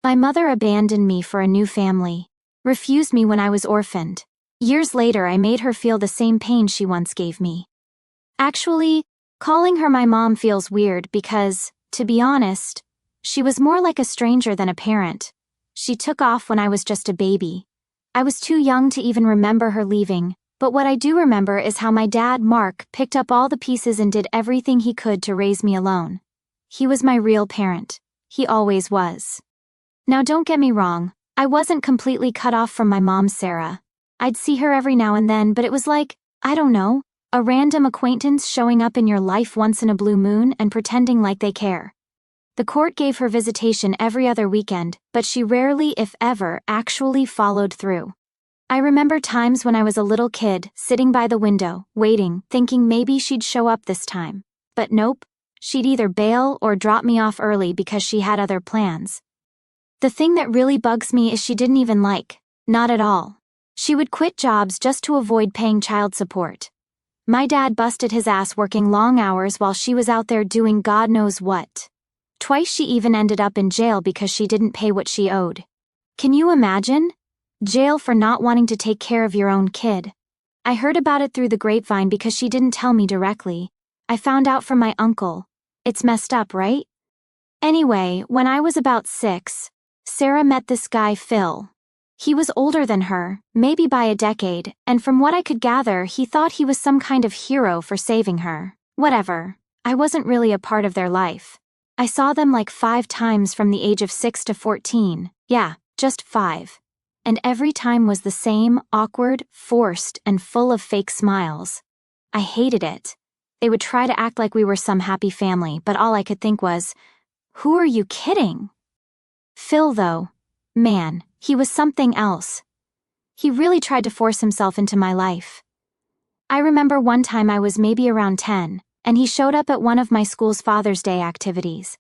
My mother abandoned me for a new family, refused me when I was orphaned. Years later, I made her feel the same pain she once gave me. Actually, calling her my mom feels weird because, to be honest, she was more like a stranger than a parent. She took off when I was just a baby. I was too young to even remember her leaving, but what I do remember is how my dad, Mark, picked up all the pieces and did everything he could to raise me alone. He was my real parent. He always was. Now don't get me wrong, I wasn't completely cut off from my mom, Sarah. I'd see her every now and then, but it was like, I don't know, a random acquaintance showing up in your life once in a blue moon and pretending like they care. The court gave her visitation every other weekend, but she rarely, if ever, actually followed through. I remember times when I was a little kid, sitting by the window, waiting, thinking maybe she'd show up this time. But nope, she'd either bail or drop me off early because she had other plans. The thing that really bugs me is she didn't even not at all. She would quit jobs just to avoid paying child support. My dad busted his ass working long hours while she was out there doing God knows what. Twice she even ended up in jail because she didn't pay what she owed. Can you imagine? Jail for not wanting to take care of your own kid. I heard about it through the grapevine because she didn't tell me directly. I found out from my uncle. It's messed up, right? Anyway, when I was about 6, Sarah met this guy, Phil. He was older than her, maybe by a decade, and from what I could gather, he thought he was some kind of hero for saving her. Whatever. I wasn't really a part of their life. I saw them like 5 times from the age of 6 to 14. Yeah, just 5. And every time was the same, awkward, forced, and full of fake smiles. I hated it. They would try to act like we were some happy family, but all I could think was, who are you kidding? Phil, though, man, he was something else. He really tried to force himself into my life. I remember one time I was maybe around 10, and he showed up at one of my school's Father's Day activities.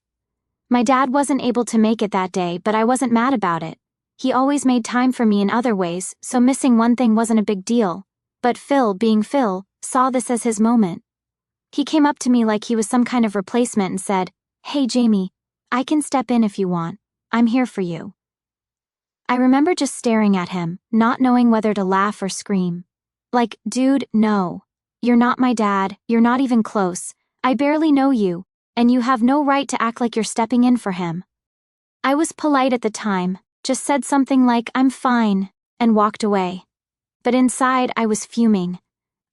My dad wasn't able to make it that day, but I wasn't mad about it. He always made time for me in other ways, so missing one thing wasn't a big deal. But Phil, being Phil, saw this as his moment. He came up to me like he was some kind of replacement and said, "Hey Jamie, I can step in if you want. I'm here for you." I remember just staring at him, not knowing whether to laugh or scream. Like, dude, no. You're not my dad, you're not even close. I barely know you, and you have no right to act like you're stepping in for him. I was polite at the time, just said something like, "I'm fine," and walked away. But inside, I was fuming.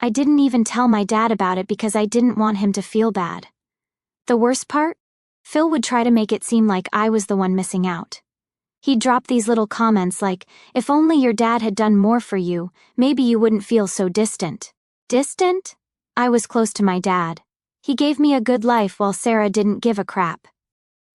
I didn't even tell my dad about it because I didn't want him to feel bad. The worst part? Phil would try to make it seem like I was the one missing out. He'd drop these little comments like, "If only your dad had done more for you, maybe you wouldn't feel so distant." Distant? I was close to my dad. He gave me a good life while Sarah didn't give a crap.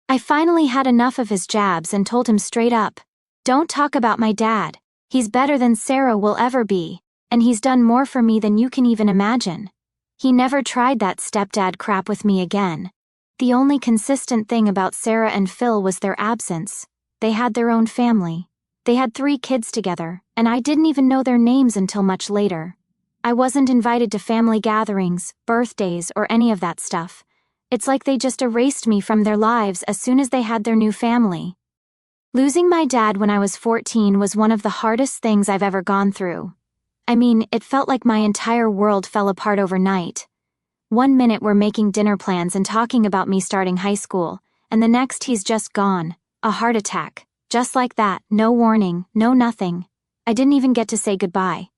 I finally had enough of his jabs and told him straight up, "Don't talk about my dad. He's better than Sarah will ever be, and he's done more for me than you can even imagine." He never tried that stepdad crap with me again. The only consistent thing about Sarah and Phil was their absence. They had their own family. They had 3 kids together, and I didn't even know their names until much later. I wasn't invited to family gatherings, birthdays, or any of that stuff. It's like they just erased me from their lives as soon as they had their new family. Losing my dad when I was 14 was one of the hardest things I've ever gone through. I mean, it felt like my entire world fell apart overnight. One minute we're making dinner plans and talking about me starting high school, and the next he's just gone. A heart attack. Just like that, no warning, no nothing. I didn't even get to say goodbye.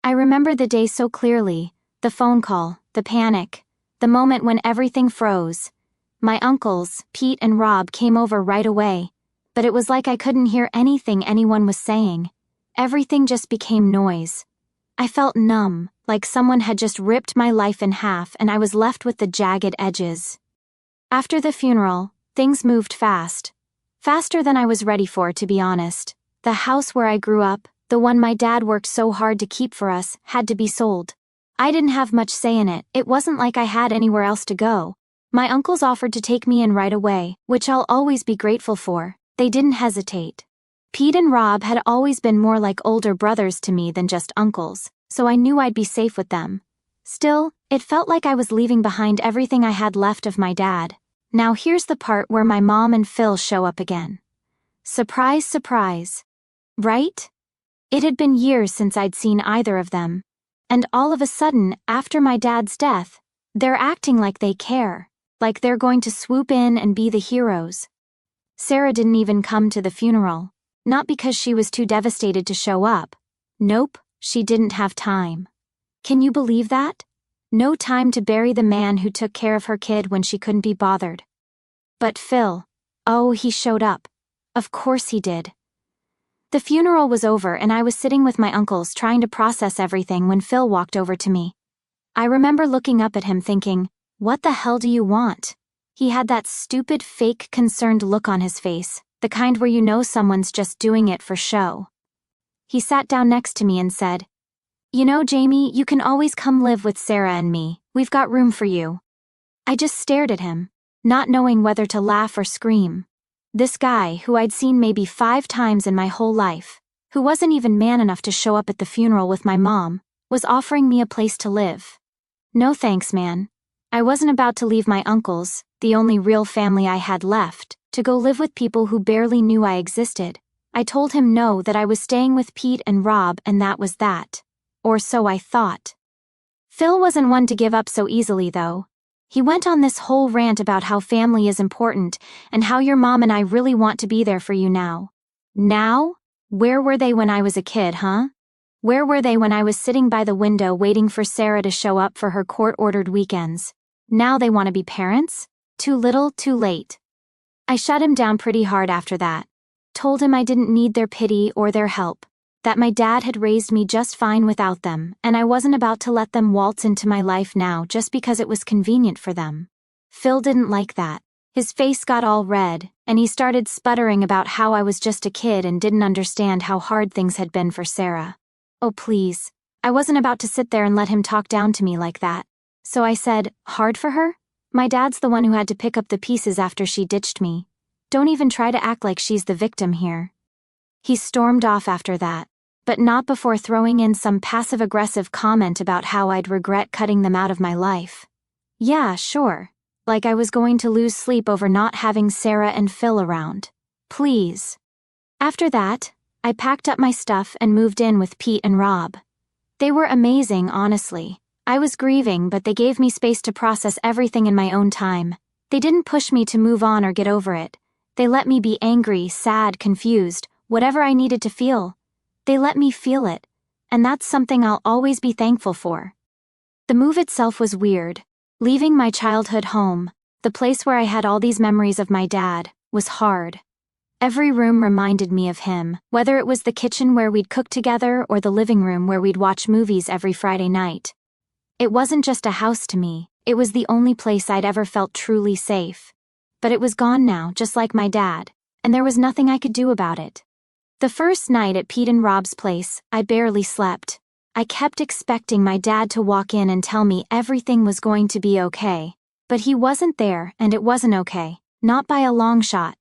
I remember the day so clearly, the phone call, the panic, the moment when everything froze. My uncles, Pete and Rob, came over right away, but it was like I couldn't hear anything anyone was saying. Everything just became noise. I felt numb, like someone had just ripped my life in half and I was left with the jagged edges. After the funeral, things moved fast. Faster than I was ready for, to be honest. The house where I grew up, the one my dad worked so hard to keep for us, had to be sold. I didn't have much say in it. It wasn't like I had anywhere else to go. My uncles offered to take me in right away, which I'll always be grateful for. They didn't hesitate. Pete and Rob had always been more like older brothers to me than just uncles, so I knew I'd be safe with them. Still, it felt like I was leaving behind everything I had left of my dad. Now here's the part where my mom and Phil show up again. Surprise, surprise. Right? It had been years since I'd seen either of them. And all of a sudden, after my dad's death, they're acting like they care, like they're going to swoop in and be the heroes. Sarah didn't even come to the funeral. Not because she was too devastated to show up. Nope, she didn't have time. Can you believe that? No time to bury the man who took care of her kid when she couldn't be bothered. But Phil, oh, he showed up. Of course he did. The funeral was over and I was sitting with my uncles trying to process everything when Phil walked over to me. I remember looking up at him thinking, what the hell do you want? He had that stupid fake concerned look on his face, the kind where you know someone's just doing it for show. He sat down next to me and said, "You know, Jamie, you can always come live with Sarah and me. We've got room for you." I just stared at him, not knowing whether to laugh or scream. This guy, who I'd seen maybe 5 times in my whole life, who wasn't even man enough to show up at the funeral with my mom, was offering me a place to live. No thanks, man. I wasn't about to leave my uncles, the only real family I had left, to go live with people who barely knew I existed. I told him no, that I was staying with Pete and Rob, and that was that. Or so I thought. Phil wasn't one to give up so easily, though. He went on this whole rant about how family is important and how your mom and I really want to be there for you now. Now? Where were they when I was a kid, huh? Where were they when I was sitting by the window waiting for Sarah to show up for her court-ordered weekends? Now they want to be parents? Too little, too late. I shut him down pretty hard after that. Told him I didn't need their pity or their help. That my dad had raised me just fine without them, and I wasn't about to let them waltz into my life now just because it was convenient for them. Phil didn't like that. His face got all red, and he started sputtering about how I was just a kid and didn't understand how hard things had been for Sarah. Oh please, I wasn't about to sit there and let him talk down to me like that. So I said, hard for her? My dad's the one who had to pick up the pieces after she ditched me. Don't even try to act like she's the victim here. He stormed off after that. But not before throwing in some passive-aggressive comment about how I'd regret cutting them out of my life. Yeah, sure. Like I was going to lose sleep over not having Sarah and Phil around. Please. After that, I packed up my stuff and moved in with Pete and Rob. They were amazing, honestly. I was grieving, but they gave me space to process everything in my own time. They didn't push me to move on or get over it. They let me be angry, sad, confused, whatever I needed to feel. They let me feel it, and that's something I'll always be thankful for. The move itself was weird. Leaving my childhood home, the place where I had all these memories of my dad, was hard. Every room reminded me of him, whether it was the kitchen where we'd cook together or the living room where we'd watch movies every Friday night. It wasn't just a house to me, it was the only place I'd ever felt truly safe. But it was gone now, just like my dad, and there was nothing I could do about it. The first night at Pete and Rob's place, I barely slept. I kept expecting my dad to walk in and tell me everything was going to be okay. But he wasn't there, and it wasn't okay, not by a long shot.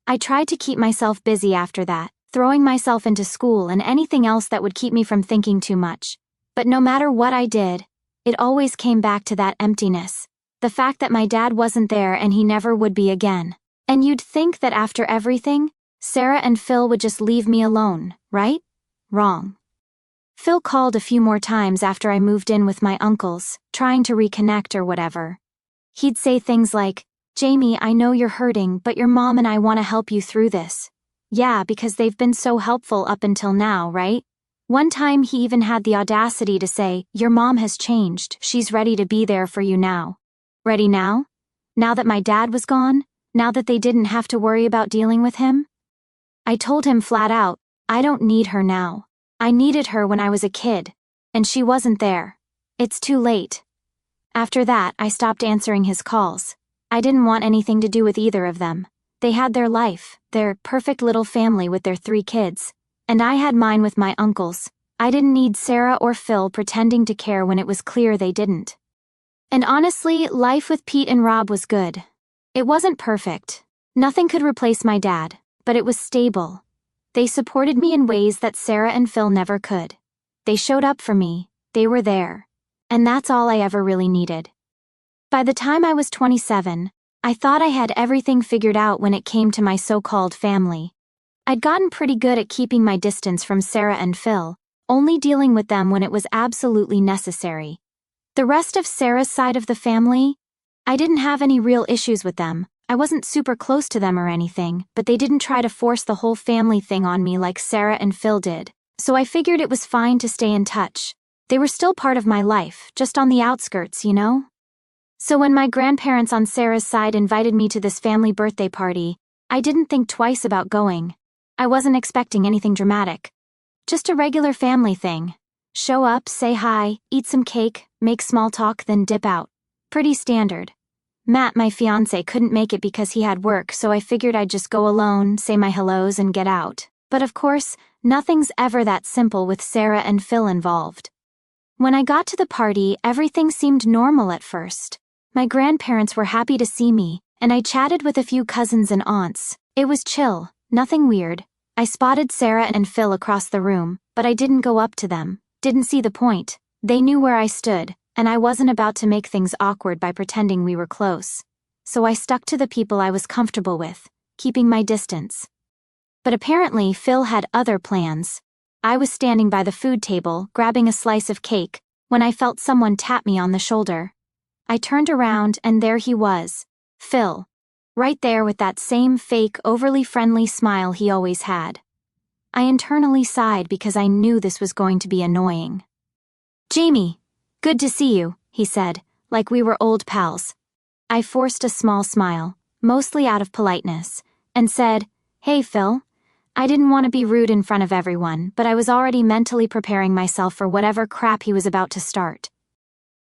I tried to keep myself busy after that, throwing myself into school and anything else that would keep me from thinking too much. But no matter what I did, it always came back to that emptiness. The fact that my dad wasn't there and he never would be again. And you'd think that after everything, Sarah and Phil would just leave me alone, right? Wrong. Phil called a few more times after I moved in with my uncles, trying to reconnect or whatever. He'd say things like, "Jamie, I know you're hurting, but your mom and I want to help you through this." Yeah, because they've been so helpful up until now, right? One time he even had the audacity to say, "Your mom has changed, she's ready to be there for you now." Ready now? Now that my dad was gone? Now that they didn't have to worry about dealing with him? I told him flat out, I don't need her now. I needed her when I was a kid, and she wasn't there. It's too late. After that, I stopped answering his calls. I didn't want anything to do with either of them. They had their life, their perfect little family with their 3 kids, and I had mine with my uncles. I didn't need Sarah or Phil pretending to care when it was clear they didn't. And honestly, life with Pete and Rob was good. It wasn't perfect. Nothing could replace my dad. But it was stable. They supported me in ways that Sarah and Phil never could. They showed up for me, they were there. And that's all I ever really needed. By the time I was 27, I thought I had everything figured out when it came to my so-called family. I'd gotten pretty good at keeping my distance from Sarah and Phil, only dealing with them when it was absolutely necessary. The rest of Sarah's side of the family, I didn't have any real issues with them. I wasn't super close to them or anything, but they didn't try to force the whole family thing on me like Sarah and Phil did, so I figured it was fine to stay in touch. They were still part of my life, just on the outskirts, you know? So when my grandparents on Sarah's side invited me to this family birthday party, I didn't think twice about going. I wasn't expecting anything dramatic. Just a regular family thing. Show up, say hi, eat some cake, make small talk, then dip out. Pretty standard. Matt, my fiancé, couldn't make it because he had work, so I figured I'd just go alone, say my hellos, and get out. But of course, nothing's ever that simple with Sarah and Phil involved. When I got to the party, everything seemed normal at first. My grandparents were happy to see me, and I chatted with a few cousins and aunts. It was chill, nothing weird. I spotted Sarah and Phil across the room, but I didn't go up to them. Didn't see the point. They knew where I stood, and I wasn't about to make things awkward by pretending we were close. So I stuck to the people I was comfortable with, keeping my distance. But apparently Phil had other plans. I was standing by the food table, grabbing a slice of cake, when I felt someone tap me on the shoulder. I turned around and there he was, Phil. Right there with that same fake, overly friendly smile he always had. I internally sighed because I knew this was going to be annoying. "Jamie, good to see you," he said, like we were old pals. I forced a small smile, mostly out of politeness, and said, "Hey, Phil." I didn't want to be rude in front of everyone, but I was already mentally preparing myself for whatever crap he was about to start.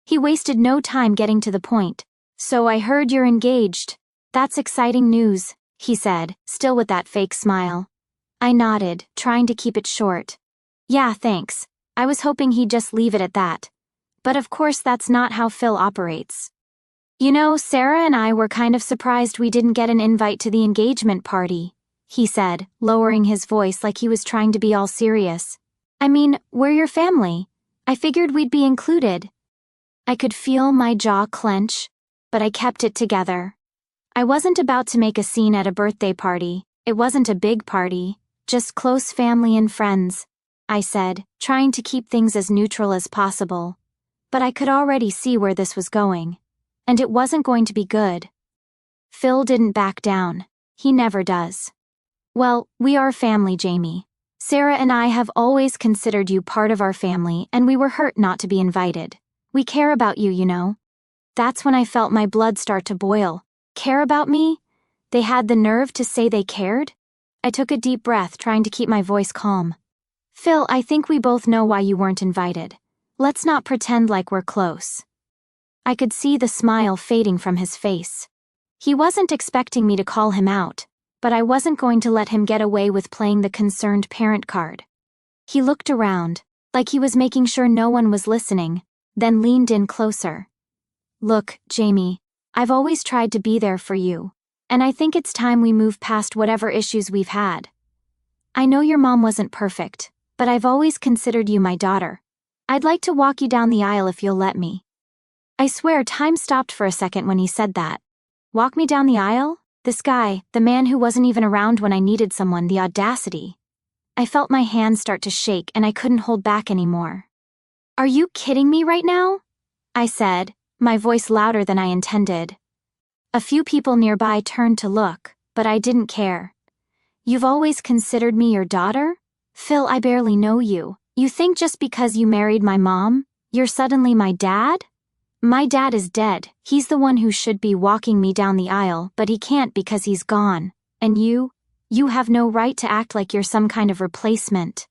He wasted no time getting to the point. "So I heard you're engaged. That's exciting news," he said, still with that fake smile. I nodded, trying to keep it short. "Yeah, thanks. I was hoping he'd just leave it at that. But of course that's not how Phil operates. You know, Sarah and I were kind of surprised we didn't get an invite to the engagement party," he said, lowering his voice like he was trying to be all serious. "I mean, we're your family. I figured we'd be included." I could feel my jaw clench, but I kept it together. I wasn't about to make a scene at a birthday party. It wasn't a big party, just close family and friends, I said, trying to keep things as neutral as possible. But I could already see where this was going. And it wasn't going to be good. Phil didn't back down. He never does. "Well, we are family, Jamie. Sarah and I have always considered you part of our family, and we were hurt not to be invited. We care about you, you know." That's when I felt my blood start to boil. Care about me? They had the nerve to say they cared? I took a deep breath, trying to keep my voice calm. "Phil, I think we both know why you weren't invited. Let's not pretend like we're close." I could see the smile fading from his face. He wasn't expecting me to call him out, but I wasn't going to let him get away with playing the concerned parent card. He looked around, like he was making sure no one was listening, then leaned in closer. "Look, Jamie, I've always tried to be there for you, and I think it's time we move past whatever issues we've had. I know your mom wasn't perfect, but I've always considered you my daughter. I'd like to walk you down the aisle if you'll let me." I swear time stopped for a second when he said that. Walk me down the aisle? This guy, the man who wasn't even around when I needed someone, the audacity. I felt my hands start to shake and I couldn't hold back anymore. "Are you kidding me right now?" I said, my voice louder than I intended. A few people nearby turned to look, but I didn't care. "You've always considered me your daughter? Phil, I barely know you. You think just because you married my mom, you're suddenly my dad? My dad is dead. He's the one who should be walking me down the aisle, but he can't because he's gone. And you have no right to act like you're some kind of replacement."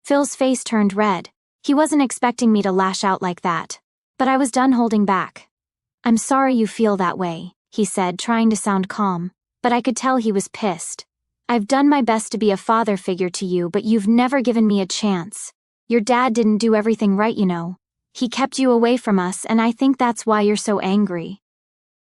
Phil's face turned red. He wasn't expecting me to lash out like that. But I was done holding back. "I'm sorry you feel that way," he said, trying to sound calm, but I could tell he was pissed. "I've done my best to be a father figure to you, but you've never given me a chance. Your dad didn't do everything right, you know. He kept you away from us, and I think that's why you're so angry."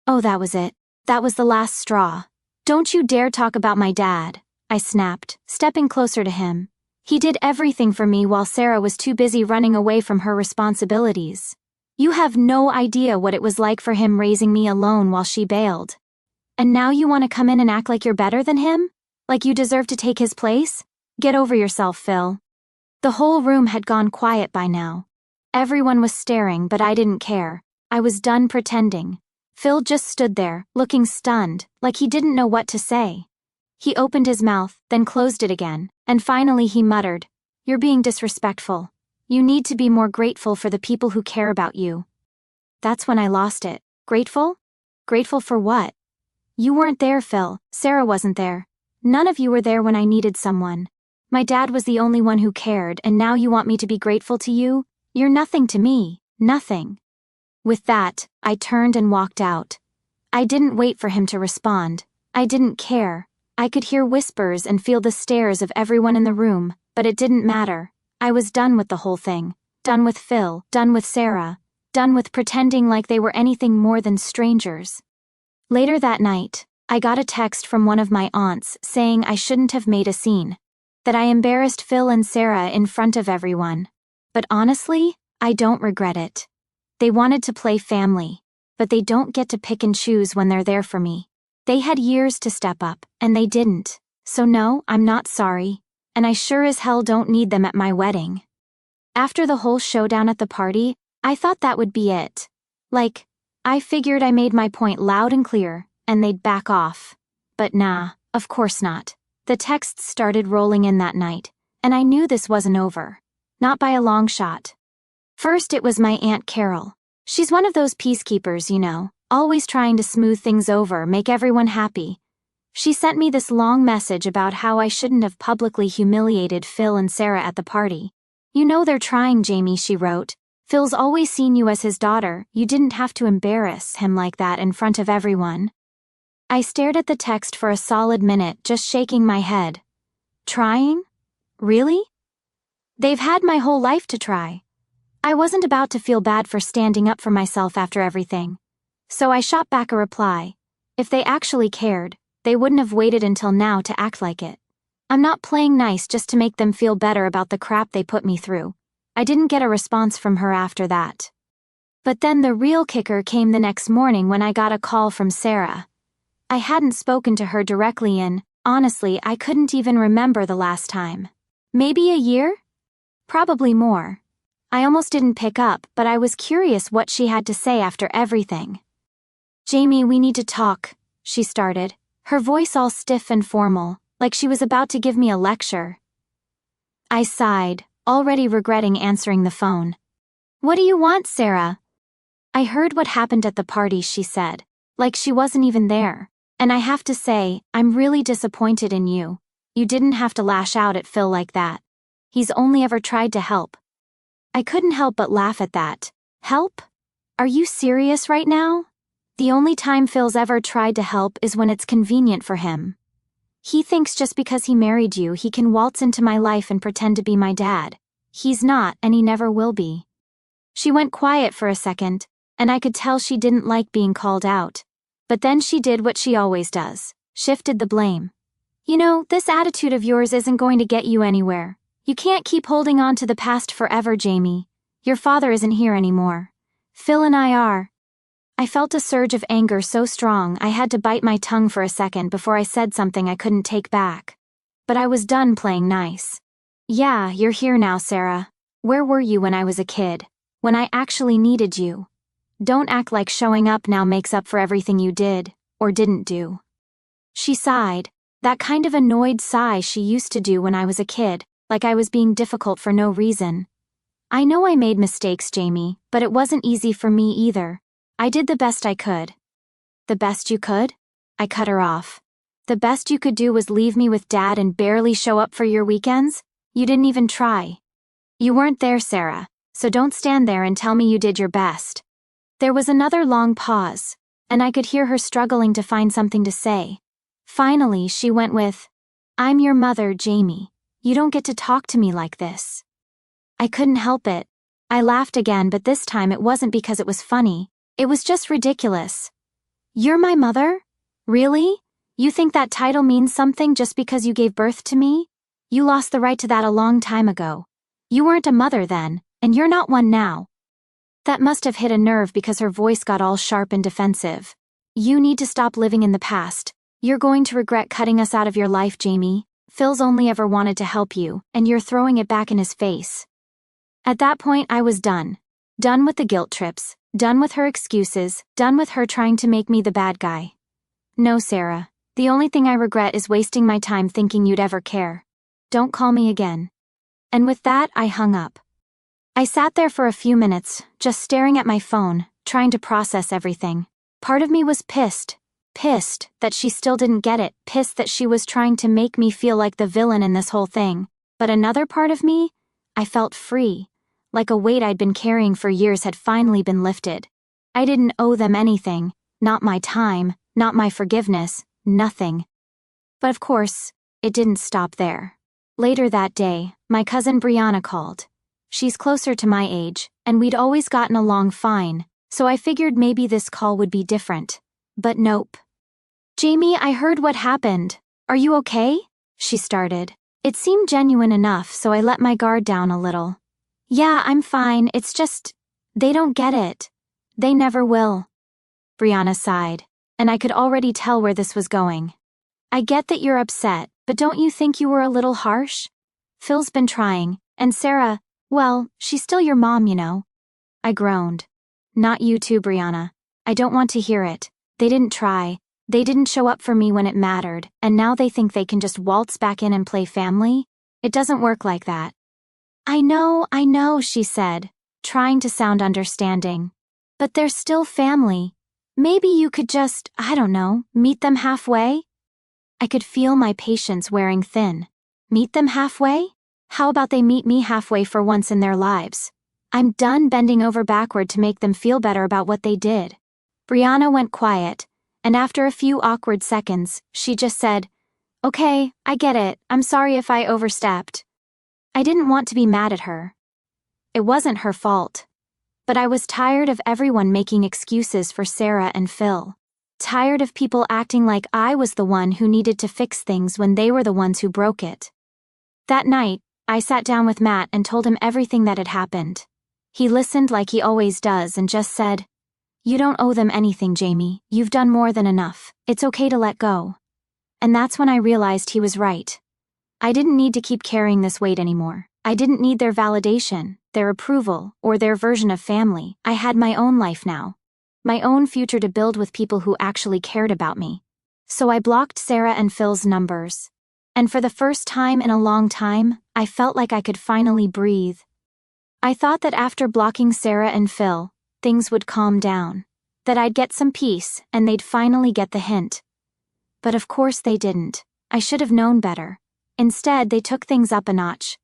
Oh, that was it. That was the last straw. "Don't you dare talk about my dad," I snapped, stepping closer to him. "He did everything for me while Sarah was too busy running away from her responsibilities. You have no idea what it was like for him raising me alone while she bailed. And now you want to come in and act like you're better than him? Like you deserve to take his place? Get over yourself, Phil. The whole room had gone quiet by now. Everyone was staring, but I didn't care. I was done pretending. Phil just stood there, looking stunned, like he didn't know what to say. He opened his mouth, then closed it again, and finally he muttered, "You're being disrespectful. You need to be more grateful for the people who care about you." That's when I lost it. Grateful? Grateful for what? You weren't there, Phil. Sarah wasn't there. None of you were there when I needed someone. My dad was the only one who cared, and now you want me to be grateful to you? You're nothing to me. Nothing. With that, I turned and walked out. I didn't wait for him to respond. I didn't care. I could hear whispers and feel the stares of everyone in the room, but it didn't matter. I was done with the whole thing. Done with Phil, done with Sarah, done with pretending like they were anything more than strangers. Later that night, I got a text from one of my aunts saying I shouldn't have made a scene, that I embarrassed Phil and Sarah in front of everyone. But honestly, I don't regret it. They wanted to play family, but they don't get to pick and choose when they're there for me. They had years to step up, and they didn't. So no, I'm not sorry, and I sure as hell don't need them at my wedding. After the whole showdown at the party, I thought that would be it. Like, I figured I made my point loud and clear, and they'd back off. But nah, of course not. The texts started rolling in that night, and I knew this wasn't over. Not by a long shot. First it was my Aunt Carol. She's one of those peacekeepers, you know, always trying to smooth things over, make everyone happy. She sent me this long message about how I shouldn't have publicly humiliated Phil and Sarah at the party. "You know they're trying, Jamie," she wrote. "Phil's always seen you as his daughter. You didn't have to embarrass him like that in front of everyone." I stared at the text for a solid minute, just shaking my head. Trying? Really? They've had my whole life to try. I wasn't about to feel bad for standing up for myself after everything. So I shot back a reply. If they actually cared, they wouldn't have waited until now to act like it. I'm not playing nice just to make them feel better about the crap they put me through. I didn't get a response from her after that. But then the real kicker came the next morning when I got a call from Sarah. I hadn't spoken to her directly in, honestly, I couldn't even remember the last time. Maybe a year? Probably more. I almost didn't pick up, but I was curious what she had to say after everything. "Jamie, we need to talk," she started, her voice all stiff and formal, like she was about to give me a lecture. I sighed, already regretting answering the phone. "What do you want, Sarah?" "I heard what happened at the party," she said, like she wasn't even there. "And I have to say, I'm really disappointed in you. You didn't have to lash out at Phil like that. He's only ever tried to help." I couldn't help but laugh at that. Help? Are you serious right now? The only time Phil's ever tried to help is when it's convenient for him. He thinks just because he married you, he can waltz into my life and pretend to be my dad. He's not, and he never will be. She went quiet for a second, and I could tell she didn't like being called out. But then she did what she always does, shifted the blame. "You know, this attitude of yours isn't going to get you anywhere. You can't keep holding on to the past forever, Jamie. Your father isn't here anymore. Phil and I are." I felt a surge of anger so strong I had to bite my tongue for a second before I said something I couldn't take back. But I was done playing nice. "Yeah, you're here now, Sarah. Where were you when I was a kid? When I actually needed you? Don't act like showing up now makes up for everything you did, or didn't do." She sighed, that kind of annoyed sigh she used to do when I was a kid, like I was being difficult for no reason. "I know I made mistakes, Jamie, but it wasn't easy for me either. I did the best I could." "The best you could?" I cut her off. "The best you could do was leave me with Dad and barely show up for your weekends? You didn't even try. You weren't there, Sarah, so don't stand there and tell me you did your best." There was another long pause, and I could hear her struggling to find something to say. Finally, she went with, "I'm your mother, Jamie. You don't get to talk to me like this." I couldn't help it. I laughed again, but this time it wasn't because it was funny. It was just ridiculous. "You're my mother? Really? You think that title means something just because you gave birth to me? You lost the right to that a long time ago. You weren't a mother then, and you're not one now." That must have hit a nerve because her voice got all sharp and defensive. "You need to stop living in the past. You're going to regret cutting us out of your life, Jamie. Phil's only ever wanted to help you, and you're throwing it back in his face. At that point, I was done. Done with the guilt trips, done with her excuses, done with her trying to make me the bad guy. No, Sarah. The only thing I regret is wasting my time thinking you'd ever care. Don't call me again. And with that, I hung up. I sat there for a few minutes, just staring at my phone, trying to process everything. Part of me was pissed. Pissed that she still didn't get it, pissed that she was trying to make me feel like the villain in this whole thing. But another part of me, I felt free, like a weight I'd been carrying for years had finally been lifted. I didn't owe them anything, not my time, not my forgiveness, nothing. But of course, it didn't stop there. Later that day, my cousin Brianna called. She's closer to my age, and we'd always gotten along fine, so I figured maybe this call would be different. But nope. Jamie, I heard what happened. Are you okay? She started. It seemed genuine enough, so I let my guard down a little. Yeah, I'm fine, it's just, they don't get it. They never will. Brianna sighed, and I could already tell where this was going. I get that you're upset, but don't you think you were a little harsh? Phil's been trying, and Sarah, well, she's still your mom, you know. I groaned. Not you too, Brianna. I don't want to hear it. They didn't try. They didn't show up for me when it mattered, and now they think they can just waltz back in and play family? It doesn't work like that. I know, she said, trying to sound understanding. But they're still family. Maybe you could just, I don't know, meet them halfway? I could feel my patience wearing thin. Meet them halfway? How about they meet me halfway for once in their lives? I'm done bending over backward to make them feel better about what they did. Brianna went quiet, and after a few awkward seconds, she just said, Okay, I get it, I'm sorry if I overstepped. I didn't want to be mad at her. It wasn't her fault. But I was tired of everyone making excuses for Sarah and Phil. Tired of people acting like I was the one who needed to fix things when they were the ones who broke it. That night, I sat down with Matt and told him everything that had happened. He listened like he always does and just said, You don't owe them anything, Jamie. You've done more than enough. It's okay to let go. And that's when I realized he was right. I didn't need to keep carrying this weight anymore. I didn't need their validation, their approval, or their version of family. I had my own life now. My own future to build with people who actually cared about me. So I blocked Sarah and Phil's numbers. And for the first time in a long time, I felt like I could finally breathe. I thought that after blocking Sarah and Phil, things would calm down. That I'd get some peace, and they'd finally get the hint. But of course they didn't. I should have known better. Instead, they took things up a notch.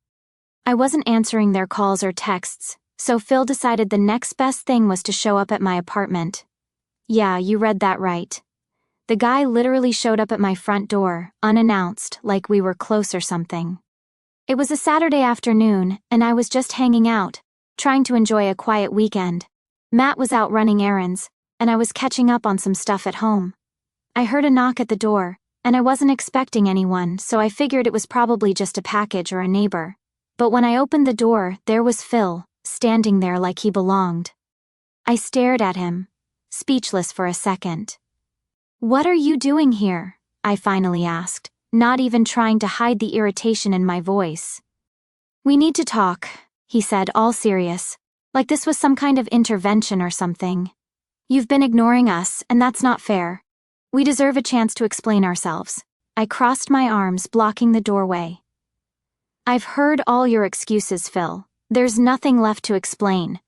I wasn't answering their calls or texts, so Phil decided the next best thing was to show up at my apartment. Yeah, you read that right. The guy literally showed up at my front door, unannounced, like we were close or something. It was a Saturday afternoon, and I was just hanging out, trying to enjoy a quiet weekend. Matt was out running errands, and I was catching up on some stuff at home. I heard a knock at the door, and I wasn't expecting anyone, so I figured it was probably just a package or a neighbor. But when I opened the door, there was Phil, standing there like he belonged. I stared at him, speechless for a second. What are you doing here? I finally asked, not even trying to hide the irritation in my voice. We need to talk, he said, all serious, like this was some kind of intervention or something. You've been ignoring us, and that's not fair. We deserve a chance to explain ourselves. I crossed my arms, blocking the doorway. I've heard all your excuses, Phil. There's nothing left to explain.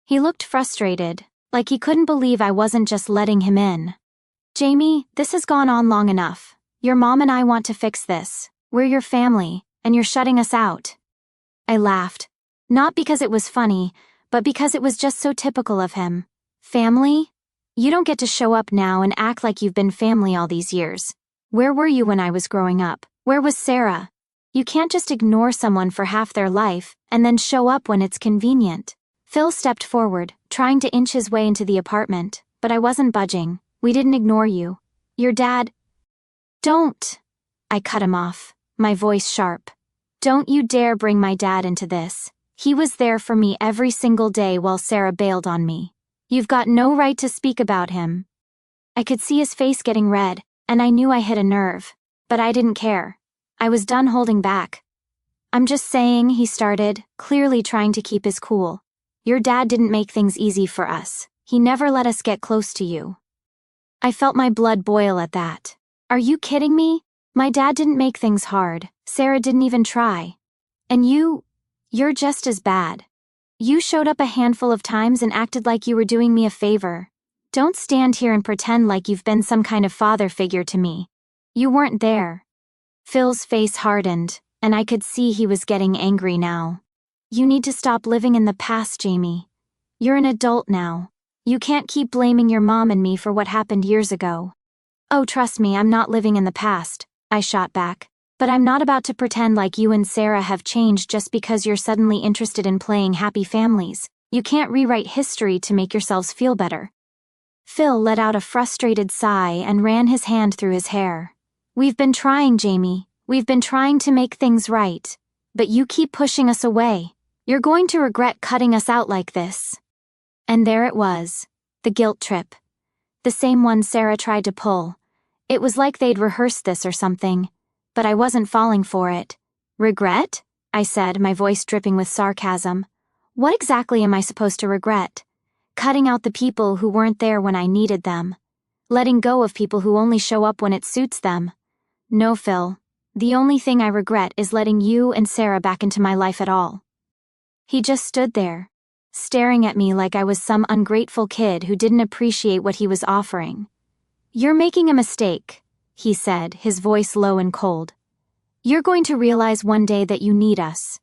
He looked frustrated, like he couldn't believe I wasn't just letting him in. Jamie, this has gone on long enough. Your mom and I want to fix this. We're your family, and you're shutting us out. I laughed. Not because it was funny, but because it was just so typical of him. Family? You don't get to show up now and act like you've been family all these years. Where were you when I was growing up? Where was Sarah? You can't just ignore someone for half their life and then show up when it's convenient. Phil stepped forward, trying to inch his way into the apartment, but I wasn't budging. We didn't ignore you. Your dad... Don't! I cut him off, my voice sharp. Don't you dare bring my dad into this. He was there for me every single day while Sarah bailed on me. You've got no right to speak about him. I could see his face getting red, and I knew I hit a nerve. But I didn't care. I was done holding back. "I'm just saying," he started, clearly trying to keep his cool. "Your dad didn't make things easy for us. He never let us get close to you." I felt my blood boil at that. "Are you kidding me? My dad didn't make things hard. Sarah didn't even try. And you're just as bad. You showed up a handful of times and acted like you were doing me a favor. Don't stand here and pretend like you've been some kind of father figure to me. You weren't there." Phil's face hardened, and I could see he was getting angry now. "You need to stop living in the past, Jamie. You're an adult now. You can't keep blaming your mom and me for what happened years ago." "Oh, trust me, I'm not living in the past," I shot back. "But I'm not about to pretend like you and Sarah have changed just because you're suddenly interested in playing happy families. You can't rewrite history to make yourselves feel better." Phil let out a frustrated sigh and ran his hand through his hair. "We've been trying, Jamie. We've been trying to make things right. But you keep pushing us away. You're going to regret cutting us out like this." And there it was. The guilt trip. The same one Sarah tried to pull. It was like they'd rehearsed this or something. But I wasn't falling for it. "Regret?" I said, my voice dripping with sarcasm. "What exactly am I supposed to regret? Cutting out the people who weren't there when I needed them. Letting go of people who only show up when it suits them. No, Phil. The only thing I regret is letting you and Sarah back into my life at all." He just stood there, staring at me like I was some ungrateful kid who didn't appreciate what he was offering. "You're making a mistake," he said, his voice low and cold. "You're going to realize one day that you need us."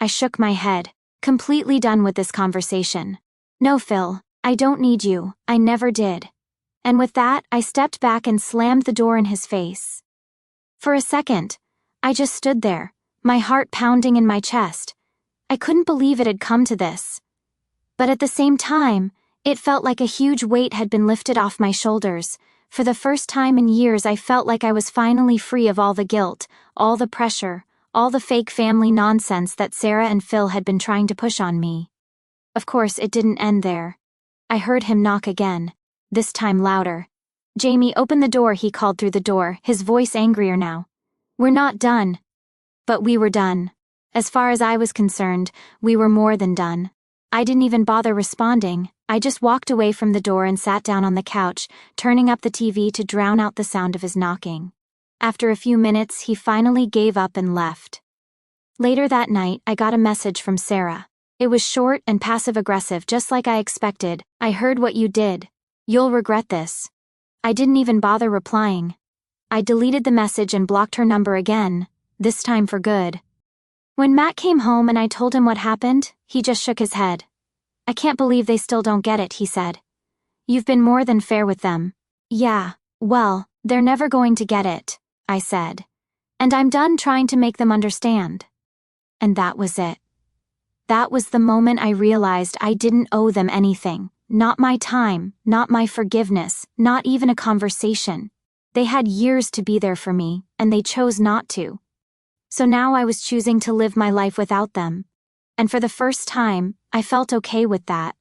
I shook my head, completely done with this conversation. "No, Phil, I don't need you. I never did." And with that, I stepped back and slammed the door in his face. For a second, I just stood there, my heart pounding in my chest. I couldn't believe it had come to this. But at the same time, it felt like a huge weight had been lifted off my shoulders. For the first time in years, I felt like I was finally free of all the guilt, all the pressure, all the fake family nonsense that Sarah and Phil had been trying to push on me. Of course, it didn't end there. I heard him knock again, this time louder. "Jamie, open the door," he called through the door, his voice angrier now. "We're not done." But we were done. As far as I was concerned, we were more than done. I didn't even bother responding. I just walked away from the door and sat down on the couch, turning up the TV to drown out the sound of his knocking. After a few minutes, he finally gave up and left. Later that night, I got a message from Sarah. It was short and passive-aggressive, just like I expected. "I heard what you did. You'll regret this." I didn't even bother replying. I deleted the message and blocked her number again, this time for good. When Matt came home and I told him what happened, he just shook his head. "I can't believe they still don't get it," he said. "You've been more than fair with them." "Yeah, well, they're never going to get it," I said. "And I'm done trying to make them understand." And that was it. That was the moment I realized I didn't owe them anything. Not my time, not my forgiveness, not even a conversation. They had years to be there for me, and they chose not to. So now I was choosing to live my life without them. And for the first time, I felt okay with that.